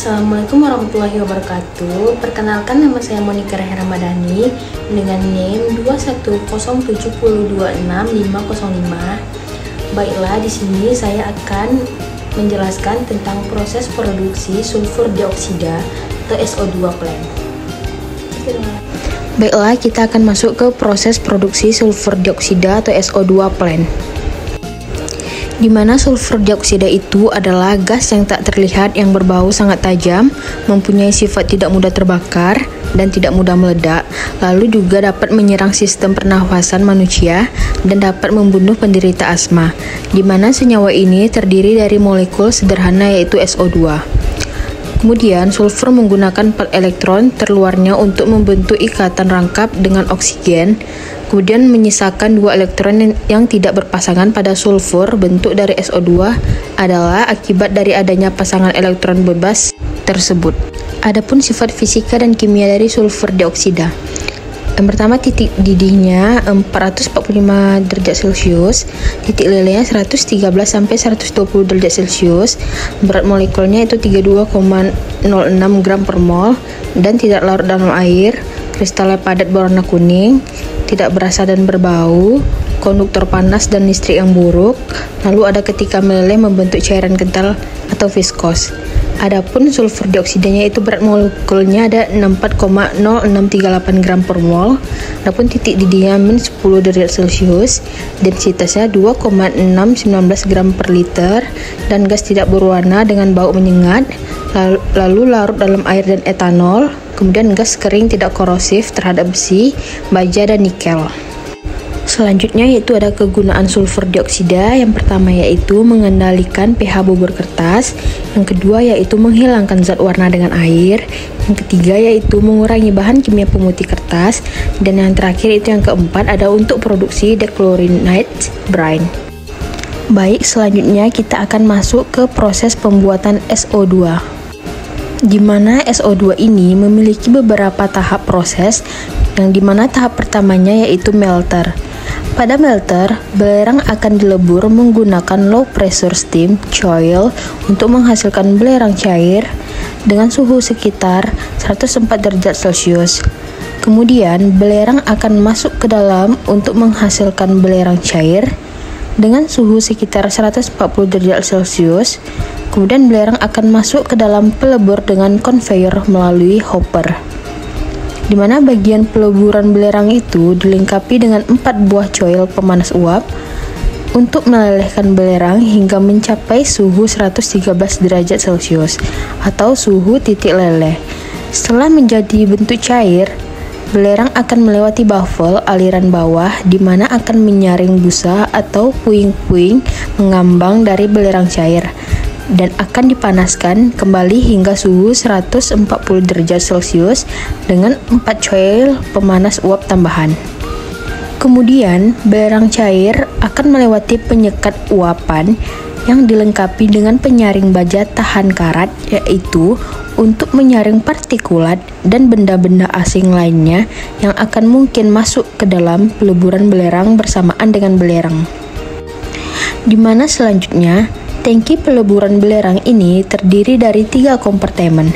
Assalamualaikum warahmatullahi wabarakatuh. Perkenalkan, nama saya Monika Rahera Madani dengan NIM 210726505. Baiklah, di sini saya akan menjelaskan tentang proses produksi sulfur dioksida atau SO2 plant. Baiklah, kita akan masuk ke proses produksi sulfur dioksida atau SO2 plant. Di mana sulfur dioksida itu adalah gas yang tak terlihat yang berbau sangat tajam, mempunyai sifat tidak mudah terbakar dan tidak mudah meledak, lalu juga dapat menyerang sistem pernafasan manusia dan dapat membunuh penderita asma. Di mana senyawa ini terdiri dari molekul sederhana yaitu SO2. Kemudian sulfur menggunakan 4 elektron terluarnya untuk membentuk ikatan rangkap dengan oksigen. Kemudian menyisakan 2 elektron yang tidak berpasangan pada sulfur. Bentuk dari SO2 adalah akibat dari adanya pasangan elektron bebas tersebut. Adapun sifat fisika dan kimia dari sulfur dioksida. Yang pertama, titik didihnya 445 derajat Celcius, titik lelehnya 113 sampai 120 derajat Celcius, berat molekulnya itu 32,06 gram per mol dan tidak larut dalam air, kristalnya padat berwarna kuning, tidak berasa dan berbau, konduktor panas dan listrik yang buruk, lalu ada ketika meleleh membentuk cairan kental atau viskos. Adapun sulfur dioksidanya itu berat molekulnya ada 64,0638 gram per mol. Adapun titik didihnya min 10 derajat Celcius, densitasnya 2,619 gram per liter, dan gas tidak berwarna dengan bau menyengat, lalu larut dalam air dan etanol. Kemudian gas kering tidak korosif terhadap besi, baja, dan nikel. Selanjutnya yaitu ada kegunaan sulfur dioksida. Yang pertama yaitu mengendalikan pH bubur kertas, yang kedua yaitu menghilangkan zat warna dengan air, yang ketiga yaitu mengurangi bahan kimia pemutih kertas, dan yang terakhir itu yang keempat ada untuk produksi dechlorinate brine. Baik, selanjutnya kita akan masuk ke proses pembuatan SO2. Di mana SO2 ini memiliki beberapa tahap proses, yang dimana tahap pertamanya yaitu melter. Pada melter, belerang akan dilebur menggunakan low pressure steam coil untuk menghasilkan belerang cair dengan suhu sekitar 104 derajat Celcius. Kemudian, belerang akan masuk ke dalam untuk menghasilkan belerang cair dengan suhu sekitar 140 derajat Celcius. Kemudian belerang akan masuk ke dalam pelebur dengan conveyor melalui hopper, di mana bagian peleburan belerang itu dilengkapi dengan 4 buah coil pemanas uap untuk melelehkan belerang hingga mencapai suhu 113 derajat Celcius atau suhu titik leleh. Setelah menjadi bentuk cair, belerang akan melewati baffle aliran bawah di mana akan menyaring busa atau puing-puing mengambang dari belerang cair, dan akan dipanaskan kembali hingga suhu 140 derajat Celcius dengan 4 coil pemanas uap tambahan. Kemudian, belerang cair akan melewati penyekat uapan yang dilengkapi dengan penyaring baja tahan karat, yaitu untuk menyaring partikulat dan benda-benda asing lainnya yang akan mungkin masuk ke dalam peleburan belerang bersamaan dengan belerang. Di mana selanjutnya, tangki peleburan belerang ini terdiri dari 3 kompartemen.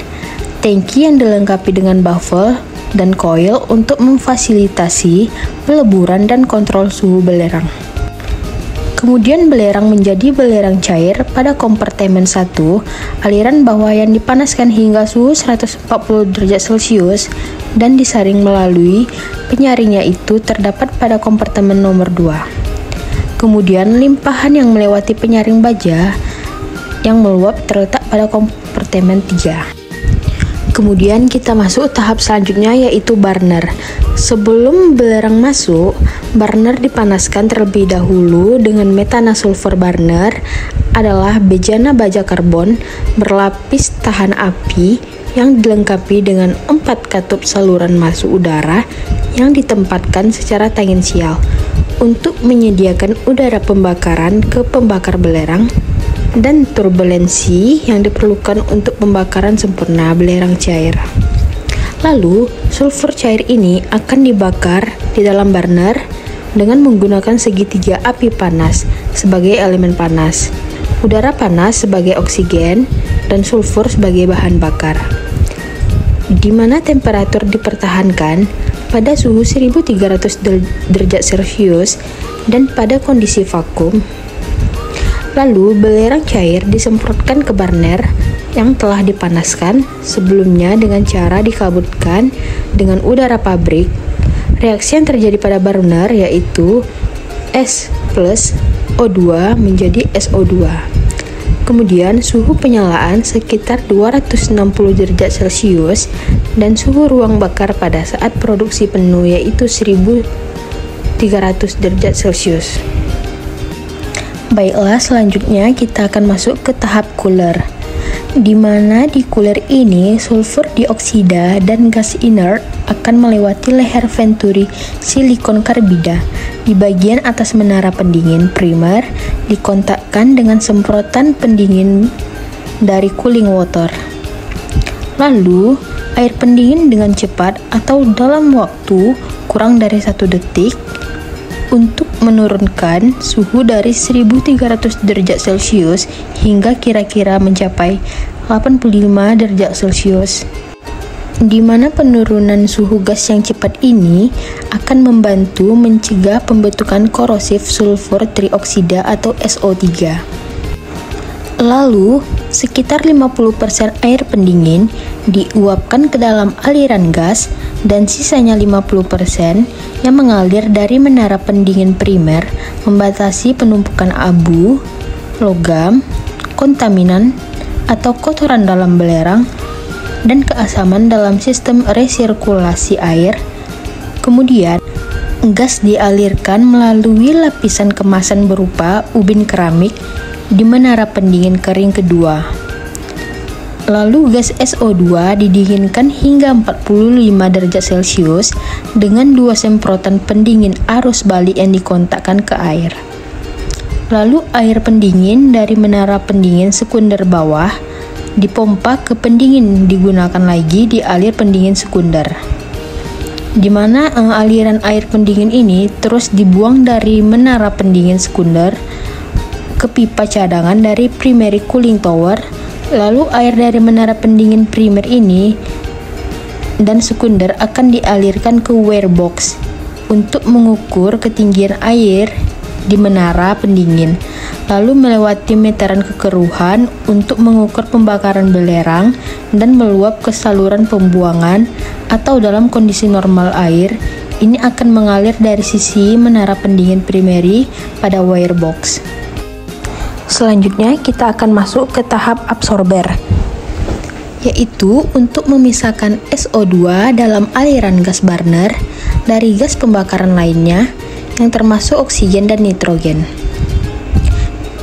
Tangki yang dilengkapi dengan baffle dan coil untuk memfasilitasi peleburan dan kontrol suhu belerang. Kemudian belerang menjadi belerang cair pada kompartemen 1, aliran bawah yang dipanaskan hingga suhu 140 derajat Celcius dan disaring melalui penyaringnya itu terdapat pada kompartemen nomor 2. Kemudian limpahan yang melewati penyaring baja yang meluap terletak pada kompartemen 3. Kemudian kita masuk tahap selanjutnya yaitu burner. Sebelum belerang masuk, burner dipanaskan terlebih dahulu dengan metana sulfur. Burner adalah bejana baja karbon berlapis tahan api yang dilengkapi dengan 4 katup saluran masuk udara yang ditempatkan secara tangensial untuk menyediakan udara pembakaran ke pembakar belerang dan turbulensi yang diperlukan untuk pembakaran sempurna belerang cair. Lalu, sulfur cair ini akan dibakar di dalam burner dengan menggunakan segitiga api panas sebagai elemen panas. udara panas sebagai oksigen, dan sulfur sebagai bahan bakar. Di mana temperatur dipertahankan pada suhu 1300 derajat Celcius dan pada kondisi vakum. Lalu belerang cair disemprotkan ke burner yang telah dipanaskan sebelumnya dengan cara dikabutkan dengan udara pabrik. Reaksi yang terjadi pada burner yaitu S plus O2 menjadi SO2. Kemudian suhu penyalaan sekitar 260 derajat Celcius dan suhu ruang bakar pada saat produksi penuh yaitu 1300 derajat Celcius. Baiklah, selanjutnya kita akan masuk ke tahap cooler, di mana di cooler ini sulfur dioksida dan gas inert akan melewati leher venturi silikon karbida di bagian atas menara pendingin primer, dikontakkan dengan semprotan pendingin dari cooling water. Lalu air pendingin dengan cepat atau dalam waktu kurang dari 1 detik untuk menurunkan suhu dari 1300 derajat Celcius hingga kira-kira mencapai 85 derajat Celcius. Di mana penurunan suhu gas yang cepat ini akan membantu mencegah pembentukan korosif sulfur trioksida atau SO3. Lalu, sekitar 50% air pendingin diuapkan ke dalam aliran gas dan sisanya 50% yang mengalir dari menara pendingin primer membatasi penumpukan abu, logam, kontaminan, atau kotoran dalam belerang, dan keasaman dalam sistem resirkulasi air. Kemudian, gas dialirkan melalui lapisan kemasan berupa ubin keramik di menara pendingin kering kedua. Lalu gas SO2 didinginkan hingga 45 derajat Celcius dengan 2 semprotan pendingin arus balik yang dikontakkan ke air. Lalu air pendingin dari menara pendingin sekunder bawah dipompa ke pendingin digunakan lagi di alir pendingin sekunder, di mana aliran air pendingin ini terus dibuang dari menara pendingin sekunder ke pipa cadangan dari primary cooling tower. Lalu air dari menara pendingin primer ini dan sekunder akan dialirkan ke wear box untuk mengukur ketinggian air di menara pendingin, lalu melewati meteran kekeruhan untuk mengukur pembakaran belerang dan meluap ke saluran pembuangan, atau dalam kondisi normal air ini akan mengalir dari sisi menara pendingin primary pada wire box. Selanjutnya kita akan masuk ke tahap absorber, yaitu untuk memisahkan SO2 dalam aliran gas burner dari gas pembakaran lainnya yang termasuk oksigen dan nitrogen,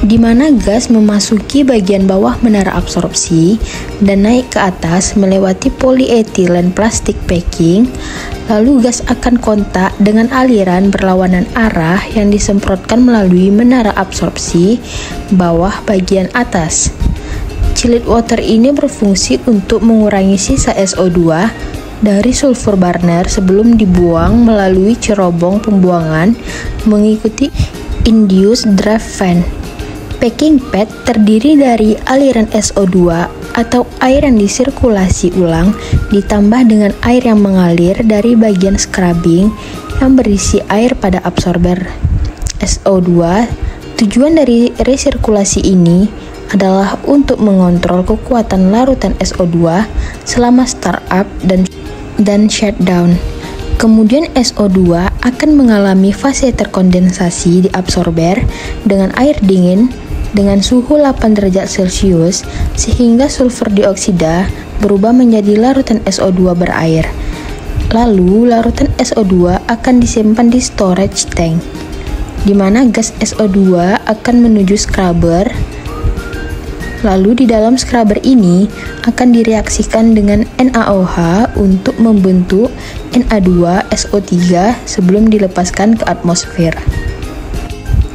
di mana gas memasuki bagian bawah menara absorpsi dan naik ke atas melewati polyethylene plastic packing. Lalu gas akan kontak dengan aliran berlawanan arah yang disemprotkan melalui menara absorpsi bawah bagian atas. Chilled water ini berfungsi untuk mengurangi sisa SO2 dari sulfur burner sebelum dibuang melalui cerobong pembuangan mengikuti induced draft fan. Packing pad terdiri dari aliran SO2 atau air yang disirkulasi ulang ditambah dengan air yang mengalir dari bagian scrubbing yang berisi air pada absorber SO2. Tujuan dari resirkulasi ini adalah untuk mengontrol kekuatan larutan SO2 selama startup dan shutdown. Kemudian SO2 akan mengalami fase terkondensasi di absorber dengan air dingin dengan suhu 8 derajat Celcius sehingga sulfur dioksida berubah menjadi larutan SO2 berair. Lalu larutan SO2 akan disimpan di storage tank, di mana gas SO2 akan menuju scrubber. Lalu di dalam scrubber ini akan direaksikan dengan NaOH untuk membentuk Na2SO3 sebelum dilepaskan ke atmosfer.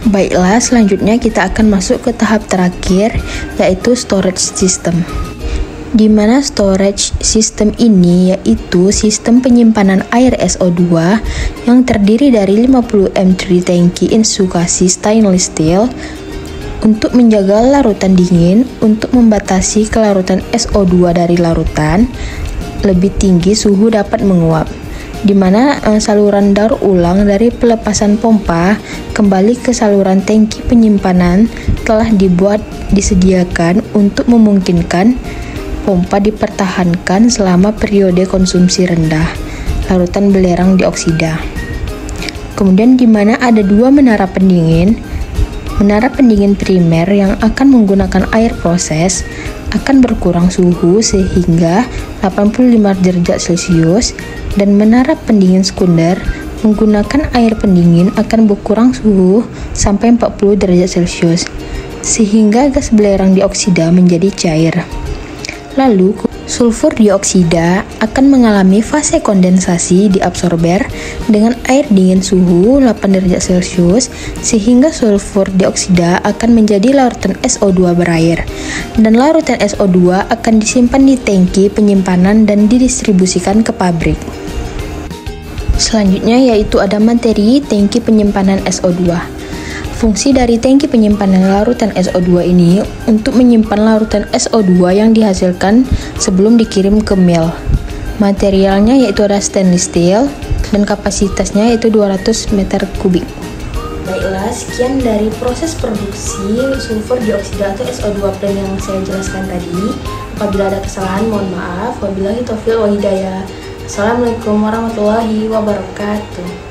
Baiklah, selanjutnya kita akan masuk ke tahap terakhir, yaitu storage system. Di mana storage system ini yaitu sistem penyimpanan air SO2 yang terdiri dari 50 M3 tangki insukasi stainless steel Untuk menjaga larutan dingin, untuk membatasi kelarutan SO2 dari larutan, lebih tinggi suhu dapat menguap, di mana saluran daur ulang dari pelepasan pompa kembali ke saluran tangki penyimpanan telah disediakan untuk memungkinkan pompa dipertahankan selama periode konsumsi rendah larutan belerang dioksida. Kemudian di mana ada dua menara pendingin primer yang akan menggunakan air proses akan berkurang suhu sehingga 85 derajat Celcius, dan menara pendingin sekunder menggunakan air pendingin akan berkurang suhu sampai 40 derajat Celcius sehingga gas belerang dioksida menjadi cair. Lalu sulfur dioksida akan mengalami fase kondensasi di absorber dengan air dingin suhu 8 derajat Celcius sehingga sulfur dioksida akan menjadi larutan SO2 berair, dan larutan SO2 akan disimpan di tangki penyimpanan dan didistribusikan ke pabrik. Selanjutnya yaitu ada materi tangki penyimpanan SO2. Fungsi dari tangki penyimpanan larutan SO2 ini untuk menyimpan larutan SO2 yang dihasilkan sebelum dikirim ke mill. Materialnya yaitu ada stainless steel dan kapasitasnya yaitu 200 meter kubik. Baiklah, sekian dari proses produksi sulfur dioksida atau SO2 plan yang saya jelaskan tadi. Apabila ada kesalahan mohon maaf. Wabillahi taufiq wal hidayah. Assalamualaikum warahmatullahi wabarakatuh.